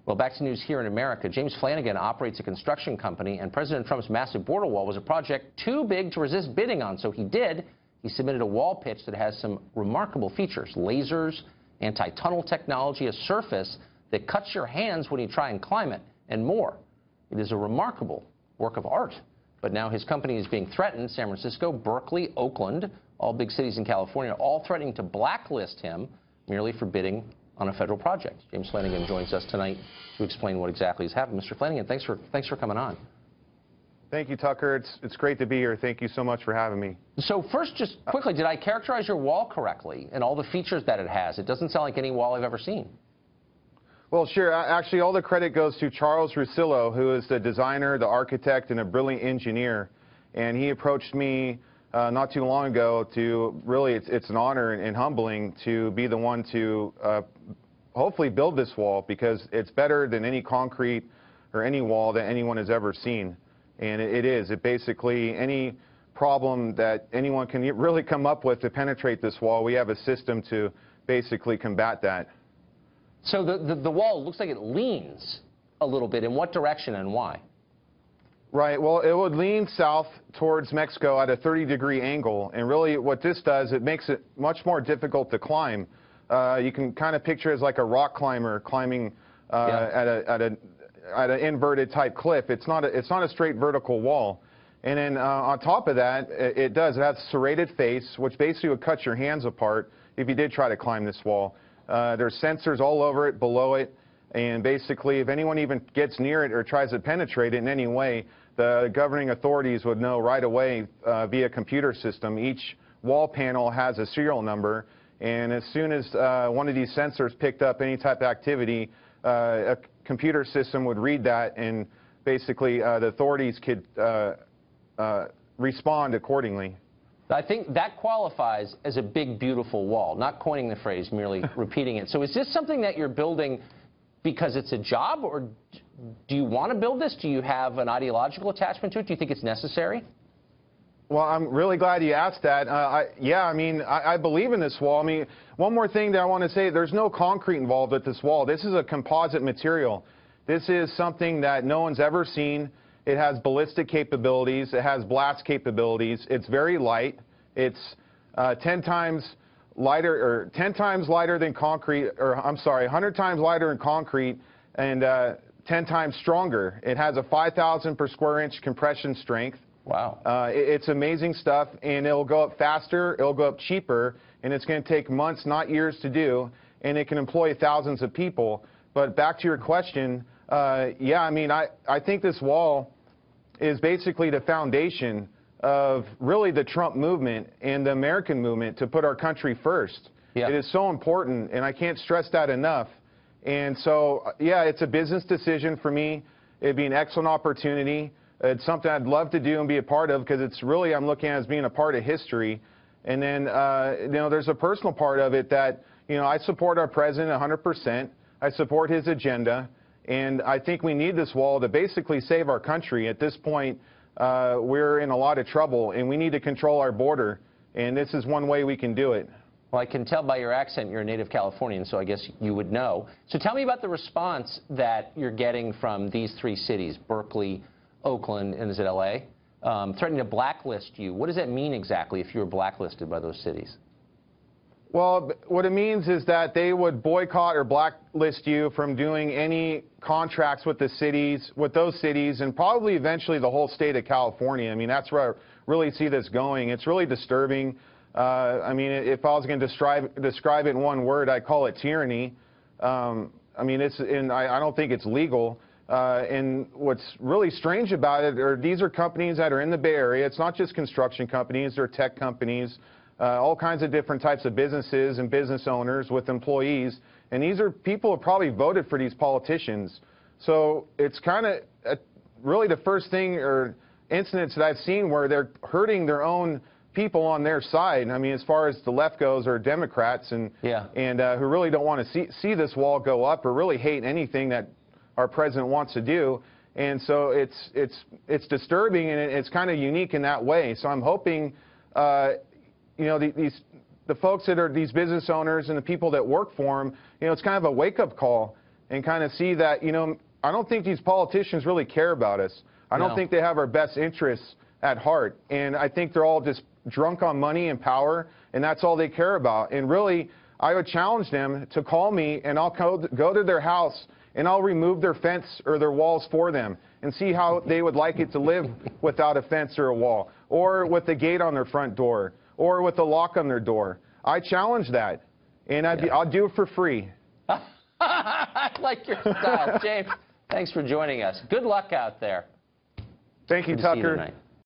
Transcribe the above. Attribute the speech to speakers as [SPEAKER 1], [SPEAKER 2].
[SPEAKER 1] Well, back to news here in America. James Flanagan operates a construction company, and President Trump's massive border wall was a project too big to resist bidding on, so he did. He submitted a wall pitch that has some remarkable features: lasers, anti-tunnel technology, a surface that cuts your hands when you try and climb it, and more. It is a remarkable work of art. But now his company is being threatened. San Francisco, Berkeley, Oakland, all big cities in California, all threatening to blacklist him merely for bidding on a federal project. James Flanagan joins us tonight to explain what exactly has happened. Mr. Flanagan, thanks for coming on.
[SPEAKER 2] Thank you, Tucker. It's great to be here. Thank you so much for having me.
[SPEAKER 1] So first, just quickly, did I characterize your wall correctly and all the features that it has? It doesn't sound like any wall I've ever seen.
[SPEAKER 2] Well, sure. Actually, all the credit goes to Charles Russillo, who is the designer, the architect, and a brilliant engineer. And he approached me not too long ago to really, it's an honor and humbling to be the one to hopefully build this wall, because it's better than any concrete or any wall that anyone has ever seen. And it is. It basically, any problem that anyone can really come up with to penetrate this wall, we have a system to basically combat that.
[SPEAKER 1] So the wall looks like it leans a little bit. In what direction and why?
[SPEAKER 2] Right. Well, it would lean south towards Mexico at a 30-degree angle. And really what this does, it makes it much more difficult to climb. You can kind of picture it as like a rock climber climbing at an inverted type cliff. It's not a straight vertical wall. And then on top of that, it has a serrated face, which basically would cut your hands apart if you did try to climb this wall. There's sensors all over it, below it, and basically if anyone even gets near it or tries to penetrate it in any way, the governing authorities would know right away via computer system. Each wall panel has a serial number, and as soon as one of these sensors picked up any type of activity, a computer system would read that, and basically the authorities could respond accordingly.
[SPEAKER 1] I think that qualifies as a big, beautiful wall, not coining the phrase, merely repeating it. So is this something that you're building because it's a job, or do you want to build this? Do you have an ideological attachment to it? Do you think it's necessary?
[SPEAKER 2] Well, I'm really glad you asked that. Yeah, I mean, I believe in this wall. I mean, one more thing that I want to say, there's no concrete involved with this wall. This is a composite material. This is something that no one's ever seen. It has ballistic capabilities. It has blast capabilities. It's very light. It's 10 times lighter, or 10 times lighter than concrete, or I'm sorry, 100 times lighter than concrete, and 10 times stronger. It has a 5,000 per square inch compression strength.
[SPEAKER 1] Wow.
[SPEAKER 2] It's amazing stuff, and it'll go up faster, it'll go up cheaper, and it's going to take months, not years to do, and it can employ thousands of people. But back to your question, yeah, I mean, I think this wall is basically the foundation of really the Trump movement and the American movement to put our country first. Yeah. It is so important, and I can't stress that enough. And so, yeah, it's a business decision for me. It'd be an excellent opportunity. It's something I'd love to do and be a part of, because it's really, I'm looking at it as being a part of history. And then, you know, there's a personal part of it that, you know, I support our president 100%. I support his agenda. And I think we need this wall to basically save our country. At this point, we're in a lot of trouble, and we need to control our border. And this is one way we can do it.
[SPEAKER 1] Well, I can tell by your accent you're a native Californian, so I guess you would know. So tell me about the response that you're getting from these three cities, Berkeley, Oakland, and is it L.A., threatening to blacklist you. What does that mean exactly if you were blacklisted by those cities?
[SPEAKER 2] Well, what it means is that they would boycott or blacklist you from doing any contracts with the cities, with those cities, and probably eventually the whole state of California. I mean, that's where I really see this going. It's really disturbing. I mean, if I was going to describe it in one word, I'd call it tyranny. I mean, I don't think it's legal. And what's really strange about it are these are companies that are in the Bay Area. It's not just construction companies, they're tech companies. All kinds of different types of businesses and business owners with employees. And these are people who probably voted for these politicians. So it's kind of really the first thing or incidents that I've seen where they're hurting their own people on their side. I mean, as far as the left goes, are Democrats and who really don't want to see this wall go up or really hate anything that our president wants to do. And so it's disturbing, and it's kind of unique in that way. So I'm hoping you know, the folks that are these business owners and the people that work for them, you know, it's kind of a wake-up call and kind of see that, you know, I don't think these politicians really care about us. I don't think they have our best interests at heart. And I think they're all just drunk on money and power, and that's all they care about. And really, I would challenge them to call me, and I'll go to their house, and I'll remove their fence or their walls for them and see how they would like it to live without a fence or a wall, or with a gate on their front door, or with a lock on their door. I challenge that, and I'll do it for free.
[SPEAKER 1] I like your style. James, thanks for joining us. Good luck out there.
[SPEAKER 2] Thank you,
[SPEAKER 1] Good to see you
[SPEAKER 2] Tucker.
[SPEAKER 1] tonight.